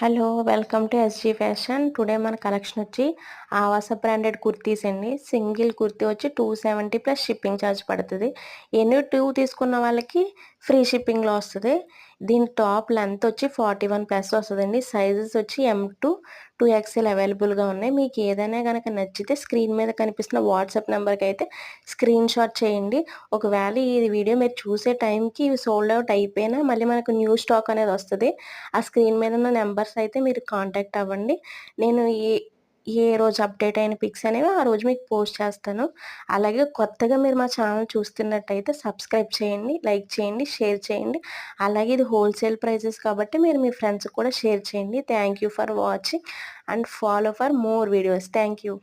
Hello welcome to SG fashion. Today మన collection వచ్చి ఆవాస branded kurtis అండి. సింగిల్ కుర్తీ వచ్చి 270 ప్లస్ షిప్పింగ్ ఛార్జ్ పడుతుంది. ఎన్ని 2 తీసుకున్న వాళ్ళకి ఫ్రీ షిప్పింగ్లో వస్తుంది. దీని టాప్ లెంత్ వచ్చి 41 ప్లస్ వస్తుందండి. సైజెస్ వచ్చి M2 2XL అవైలబుల్గా ఉన్నాయి. మీకు ఏదైనా కనుక నచ్చితే స్క్రీన్ మీద కనిపిస్తున్న వాట్సాప్ నెంబర్కి అయితే స్క్రీన్ షాట్ చేయండి. ఒకవేళ ఈ వీడియో మీరు చూసే టైంకి ఇవి సోల్డ్ అవుట్ అయిపోయినా మళ్ళీ మనకు న్యూ స్టాక్ అనేది వస్తుంది. ఆ స్క్రీన్ మీద ఉన్న నెంబర్స్ అయితే మీరు కాంటాక్ట్ అవ్వండి. నేను ఏ రోజు అప్డేట్ అయిన పిక్స్ అనేవి ఆ రోజు మీకు పోస్ట్ చేస్తాను. అలాగే కొత్తగా మీరు మా ఛానల్ చూస్తున్నట్టయితే సబ్స్క్రైబ్ చేయండి, లైక్ చేయండి, షేర్ చేయండి. అలాగే ఇది హోల్సేల్ ప్రైజెస్ కాబట్టి మీరు మీ ఫ్రెండ్స్కి కూడా షేర్ చేయండి. Thank you for watching and follow for more videos. Thank you.